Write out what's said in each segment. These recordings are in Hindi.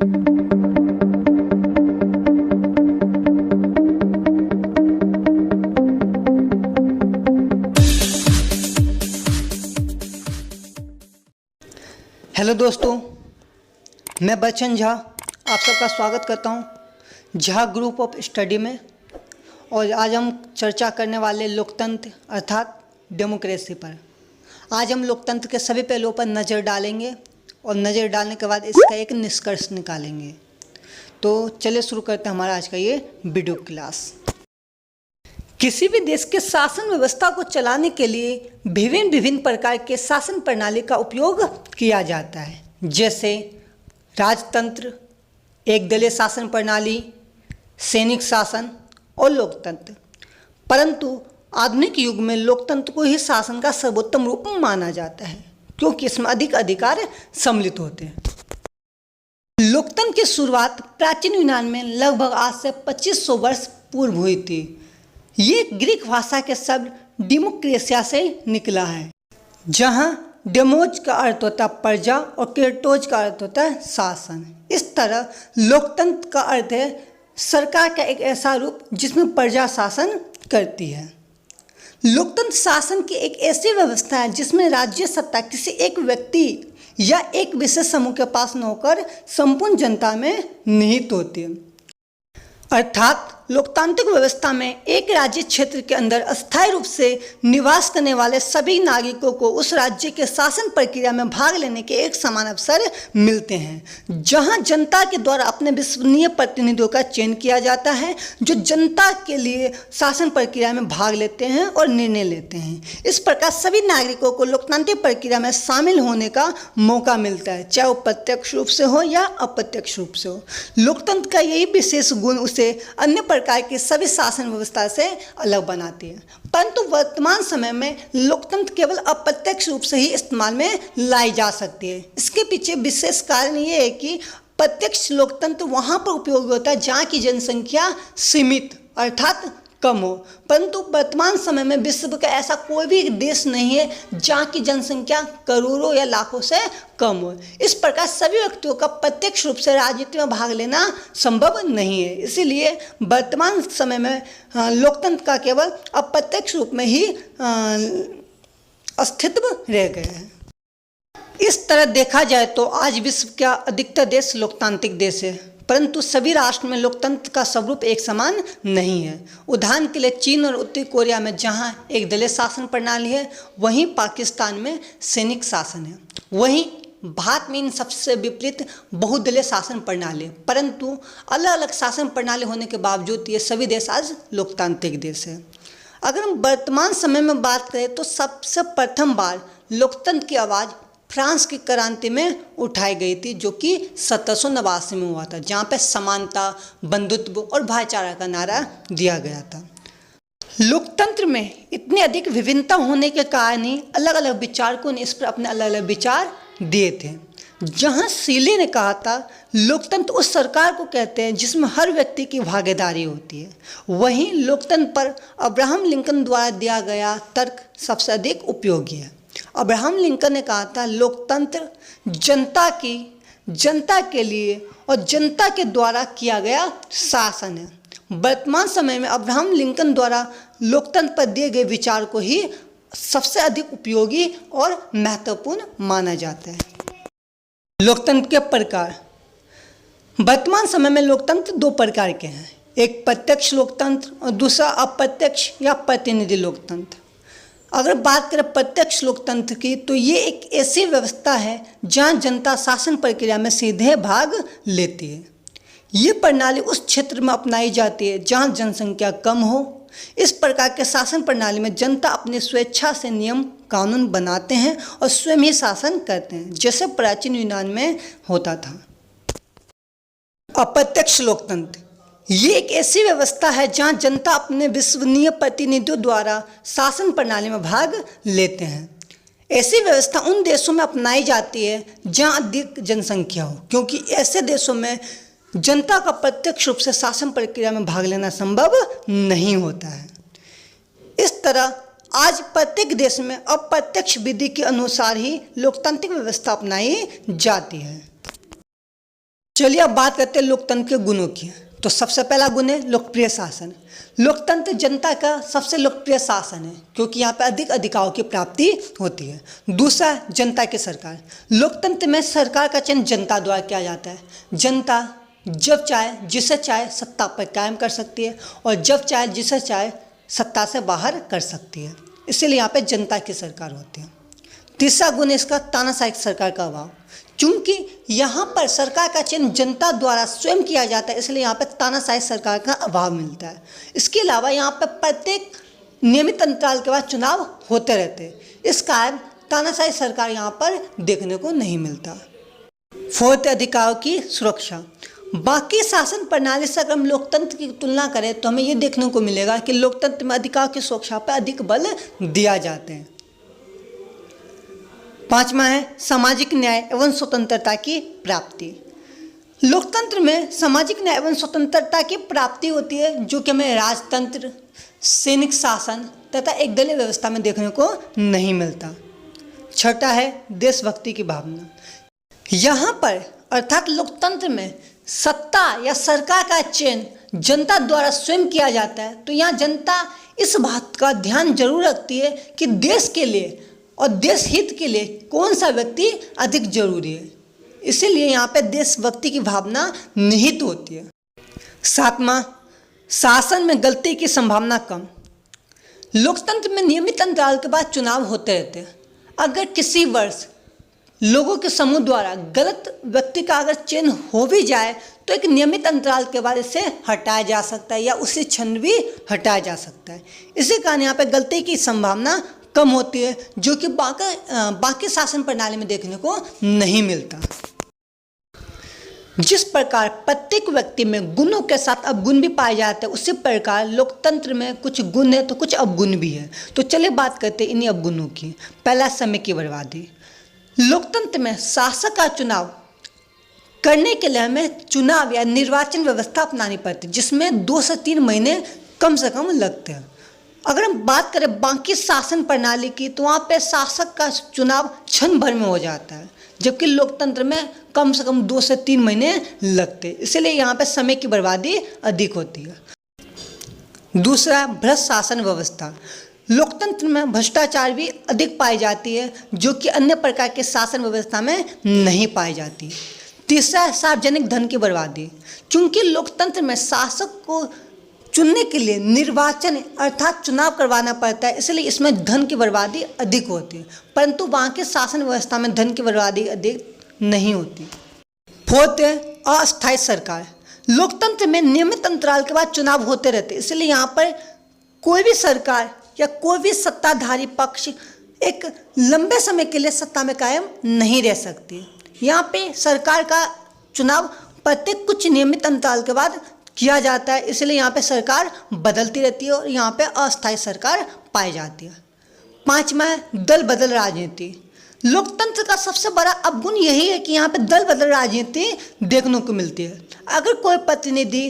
हेलो दोस्तों, मैं बच्चन झा आप सबका स्वागत करता हूं झा ग्रुप ऑफ स्टडी में। और आज हम चर्चा करने वाले लोकतंत्र अर्थात डेमोक्रेसी पर। आज हम लोकतंत्र के सभी पहलुओं पर नज़र डालेंगे और नज़र डालने के बाद इसका एक निष्कर्ष निकालेंगे। तो चलिए शुरू करते हैं हमारा आज का ये वीडियो क्लास। किसी भी देश के शासन व्यवस्था को चलाने के लिए विभिन्न प्रकार के शासन प्रणाली का उपयोग किया जाता है, जैसे राजतंत्र, एकदलीय शासन प्रणाली, सैनिक शासन और लोकतंत्र। परंतु आधुनिक युग में लोकतंत्र को ही शासन का सर्वोत्तम रूप माना जाता है, क्योंकि इसमें अधिक अधिकार सम्मिलित होते हैं। लोकतंत्र की शुरुआत प्राचीन यूनान में लगभग आज से 2500 वर्ष पूर्व हुई थी। ये ग्रीक भाषा के शब्द डेमोक्रेसिया से निकला है, जहाँ डेमोज का अर्थ होता है प्रजा और क्रेटोज का अर्थ होता है शासन। इस तरह लोकतंत्र का अर्थ है सरकार का एक ऐसा रूप जिसमें प्रजा शासन करती है। लोकतंत्र शासन की एक ऐसी व्यवस्था है जिसमें राज्य सत्ता किसी एक व्यक्ति या एक विशेष समूह के पास न होकर संपूर्ण जनता में निहित होती है। अर्थात लोकतांत्रिक व्यवस्था में एक राज्य क्षेत्र के अंदर अस्थायी रूप से निवास करने वाले सभी नागरिकों को उस राज्य के शासन प्रक्रिया में भाग लेने के एक समान अवसर मिलते हैं, जहां जनता के द्वारा अपने विश्वसनीय प्रतिनिधियों का चयन किया जाता है, जो जनता के लिए शासन प्रक्रिया में भाग लेते हैं और निर्णय लेते हैं। इस प्रकार सभी नागरिकों को लोकतांत्रिक प्रक्रिया में शामिल होने का मौका मिलता है, चाहे वो प्रत्यक्ष रूप से हो या अप्रत्यक्ष रूप से हो। लोकतंत्र का यही विशेष गुण उसे अन्य प्रकार की सभी शासन व्यवस्था से अलग बनाती है। परंतु वर्तमान समय में लोकतंत्र केवल अप्रत्यक्ष रूप से ही इस्तेमाल में लाई जा सकती है। इसके पीछे विशेष कारण ये है कि प्रत्यक्ष लोकतंत्र वहाँ पर उपयोगी होता है जहाँ की जनसंख्या सीमित अर्थात कम हो। परंतु वर्तमान समय में विश्व का ऐसा कोई भी देश नहीं है जहाँ की जनसंख्या करोड़ों या लाखों से कम हो। इस प्रकार सभी व्यक्तियों का प्रत्यक्ष रूप से राजनीति में भाग लेना संभव नहीं है। इसीलिए वर्तमान समय में लोकतंत्र का केवल अप्रत्यक्ष रूप में ही अस्तित्व रह गया है। इस तरह देखा जाए तो आज विश्व का अधिकतर देश लोकतांत्रिक देश है, परंतु सभी राष्ट्र में लोकतंत्र का स्वरूप एक समान नहीं है। उदाहरण के लिए चीन और उत्तरी कोरिया में जहां एक दलीय शासन प्रणाली है, वहीं पाकिस्तान में सैनिक शासन है। वहीं भारत में इन सबसे विपरीत बहुदलीय शासन प्रणाली है। परंतु अलग अलग शासन प्रणाली होने के बावजूद ये सभी देश आज लोकतांत्रिक देश है। अगर हम वर्तमान समय में बात करें तो सबसे प्रथम बार लोकतंत्र की आवाज़ फ्रांस की क्रांति में उठाई गई थी, जो कि 1789 में हुआ था, जहाँ पे समानता, बंधुत्व और भाईचारा का नारा दिया गया था। लोकतंत्र में इतनी अधिक विभिन्नता होने के कारण ही अलग अलग विचारकों ने इस पर अपने अलग अलग विचार दिए थे। जहाँ सीले ने कहा था लोकतंत्र उस सरकार को कहते हैं जिसमें हर व्यक्ति की भागीदारी होती है, वहीं लोकतंत्र पर अब्राहम लिंकन द्वारा दिया गया तर्क सबसे अधिक उपयोगी है। अब्राहम लिंकन ने कहा था लोकतंत्र जनता के लिए और जनता के द्वारा किया गया शासन है। वर्तमान समय में अब्राहम लिंकन द्वारा लोकतंत्र पर दिए गए विचार को ही सबसे अधिक उपयोगी और महत्वपूर्ण माना जाता है। लोकतंत्र के प्रकार। वर्तमान समय में लोकतंत्र दो प्रकार के हैं, एक प्रत्यक्ष लोकतंत्र और दूसरा अप्रत्यक्ष या प्रतिनिधि लोकतंत्र। अगर बात करें प्रत्यक्ष लोकतंत्र की, तो ये एक ऐसी व्यवस्था है जहां जनता शासन प्रक्रिया में सीधे भाग लेती है। ये प्रणाली उस क्षेत्र में अपनाई जाती है जहां जनसंख्या कम हो। इस प्रकार के शासन प्रणाली में जनता अपनी स्वेच्छा से नियम कानून बनाते हैं और स्वयं ही शासन करते हैं, जैसे प्राचीन यूनान में होता था। अप्रत्यक्ष लोकतंत्र ये एक ऐसी व्यवस्था है जहां जनता अपने विश्वसनीय प्रतिनिधियों द्वारा शासन प्रणाली में भाग लेते हैं। ऐसी व्यवस्था उन देशों में अपनाई जाती है जहां अधिक जनसंख्या हो, क्योंकि ऐसे देशों में जनता का प्रत्यक्ष रूप से शासन प्रक्रिया में भाग लेना संभव नहीं होता है। इस तरह आज प्रत्येक देश में अप्रत्यक्ष विधि के अनुसार ही लोकतांत्रिक व्यवस्था अपनाई जाती है। चलिए अब बात करते हैं लोकतंत्र के गुणों की। तो सबसे पहला गुण है लोकप्रिय शासन। लोकतंत्र जनता का सबसे लोकप्रिय शासन है क्योंकि यहाँ पे अधिक अधिकारों की प्राप्ति होती है। दूसरा, जनता की सरकार। लोकतंत्र में सरकार का चयन जनता द्वारा किया जाता है। जनता जब चाहे जिसे चाहे सत्ता पर कायम कर सकती है और जब चाहे जिसे चाहे सत्ता से बाहर कर सकती है, इसीलिए यहाँ पे जनता की सरकार होती है। तीसरा गुण है इसका तानाशाही सरकार का अभाव। क्योंकि यहाँ पर सरकार का चयन जनता द्वारा स्वयं किया जाता है, इसलिए यहाँ पर तानाशाही सरकार का अभाव मिलता है। इसके अलावा यहाँ पर प्रत्येक नियमित अंतराल के बाद चुनाव होते रहते हैं, इस कारण तानाशाही सरकार यहाँ पर देखने को नहीं मिलता। फोर्थ, अधिकारों की सुरक्षा। बाकी शासन प्रणाली से अगर हम लोकतंत्र की तुलना करें तो हमें ये देखने को मिलेगा कि लोकतंत्र में अधिकारों की सुरक्षा पर अधिक बल दिया जाते हैं। पांचवा है सामाजिक न्याय एवं स्वतंत्रता की प्राप्ति। लोकतंत्र में सामाजिक न्याय एवं स्वतंत्रता की प्राप्ति होती है जो कि हमें राजतंत्र, सैनिक शासन तथा एक दलीय व्यवस्था में देखने को नहीं मिलता। छठा है देशभक्ति की भावना। यहाँ पर अर्थात लोकतंत्र में सत्ता या सरकार का चयन जनता द्वारा स्वयं किया जाता है, तो यहाँ जनता इस बात का ध्यान जरूर रखती है कि देश के लिए और देश हित के लिए कौन सा व्यक्ति अधिक जरूरी है, इसीलिए यहाँ पे देशभक्ति की भावना निहित होती है। सातवां, शासन में गलती की संभावना कम। लोकतंत्र में नियमित अंतराल के बाद चुनाव होते रहते हैं। अगर किसी वर्ष लोगों के समूह द्वारा गलत व्यक्ति का अगर चयन हो भी जाए तो एक नियमित अंतराल के बाद इसे हटाया जा सकता है या उसी क्षण भी हटाया जा सकता है। इसी कारण यहाँ पे गलती की संभावना कम होती है जो कि बाकी शासन प्रणाली में देखने को नहीं मिलता। जिस प्रकार प्रत्येक व्यक्ति में गुणों के साथ अवगुण भी पाए जाते हैं, उसी प्रकार लोकतंत्र में कुछ गुण है तो कुछ अवगुण भी है। तो चलिए बात करते हैं इन्हीं अवगुणों की। पहला, समय की बर्बादी। लोकतंत्र में शासक का चुनाव करने के लिए हमें चुनाव या निर्वाचन व्यवस्था अपनानी पड़ती है जिसमें 2 से 3 महीने कम से कम लगते हैं। अगर हम बात करें बाकी शासन प्रणाली की तो वहाँ पे शासक का चुनाव क्षण भर में हो जाता है, जबकि लोकतंत्र में कम से कम 2 से 3 महीने लगते हैं, इसलिए यहाँ पे समय की बर्बादी अधिक होती है। दूसरा, भ्रष्ट शासन व्यवस्था। लोकतंत्र में भ्रष्टाचार भी अधिक पाई जाती है जो कि अन्य प्रकार के शासन व्यवस्था में नहीं पाई जाती। तीसरा, सार्वजनिक धन की बर्बादी। क्योंकि लोकतंत्र में शासक को चुनने के लिए निर्वाचन अर्थात चुनाव करवाना पड़ता है, इसलिए इसमें धन की बर्बादी अधिक होती है, परंतु वहाँ के शासन व्यवस्था में धन की बर्बादी अधिक नहीं होती। फोर्थ है अस्थायी सरकार। लोकतंत्र में नियमित अंतराल के बाद चुनाव होते रहते, इसलिए यहाँ पर कोई भी सरकार या कोई भी सत्ताधारी पक्ष एक लंबे समय के लिए सत्ता में कायम नहीं रह सकती। यहाँ पे सरकार का चुनाव प्रत्येक कुछ नियमित अंतराल के बाद किया जाता है, इसलिए यहाँ पे सरकार बदलती रहती है और यहाँ पे अस्थायी सरकार पाई जाती है। पांचवा, दल बदल राजनीति। लोकतंत्र का सबसे बड़ा अवगुण यही है कि यहाँ पे दल बदल राजनीति देखने को मिलती है। अगर कोई प्रतिनिधि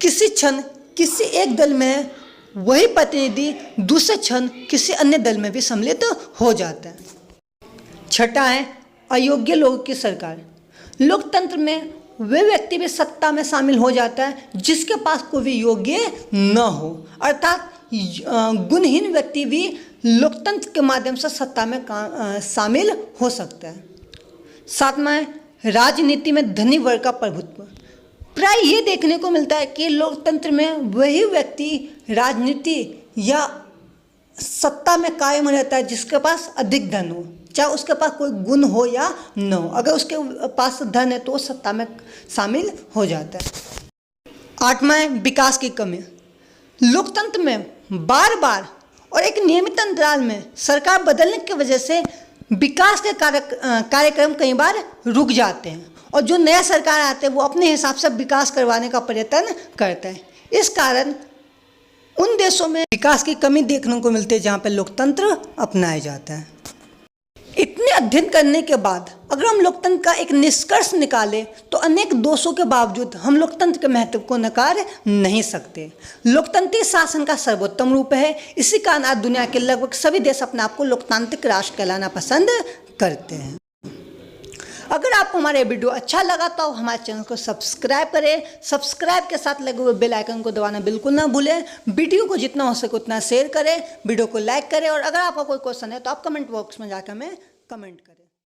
किसी क्षण किसी एक दल में है, वही प्रतिनिधि दूसरे क्षण किसी अन्य दल में भी सम्मिलित हो जाता है। छठा है अयोग्य लोगों की सरकार। लोकतंत्र में वे व्यक्ति भी सत्ता में शामिल हो जाता है जिसके पास कोई भी योग्य न हो, अर्थात गुणहीन व्यक्ति भी लोकतंत्र के माध्यम से सत्ता में शामिल हो सकता है। सातवां है राजनीति में धनी वर्ग का प्रभुत्व। प्राय ये देखने को मिलता है कि लोकतंत्र में वही व्यक्ति राजनीति या सत्ता में कायम रहता है जिसके पास अधिक धन हो, चाहे उसके पास कोई गुण हो या न हो। अगर उसके पास धन है तो वो सत्ता में शामिल हो जाता है। आठवां है विकास की कमी। लोकतंत्र में बार बार और एक नियमित अंतराल में सरकार बदलने की वजह से विकास के कार्यक्रम कई बार रुक जाते हैं और जो नया सरकार आते हैं वो अपने हिसाब से विकास करवाने का प्रयत्न करता है। इस कारण उन देशों में विकास की कमी देखने को मिलती है जहाँ पर लोकतंत्र अपनाया जाता है। इतने अध्ययन करने के बाद अगर हम लोकतंत्र का एक निष्कर्ष निकालें तो अनेक दोषों के बावजूद हम लोकतंत्र के महत्व को नकार नहीं सकते। लोकतंत्रीय शासन का सर्वोत्तम रूप है, इसी कारण आज दुनिया के लगभग सभी देश अपने आप को लोकतांत्रिक राष्ट्र कहलाना पसंद करते हैं। अगर आपको हमारा वीडियो अच्छा लगा तो हमारे चैनल को सब्सक्राइब करें, सब्सक्राइब के साथ लगे हुए बेल आइकन को दबाना बिल्कुल ना भूलें। वीडियो को जितना हो सके उतना शेयर करें, वीडियो को लाइक करें और अगर आपका कोई क्वेश्चन है तो आप कमेंट बॉक्स में जाकर हमें कमेंट करें।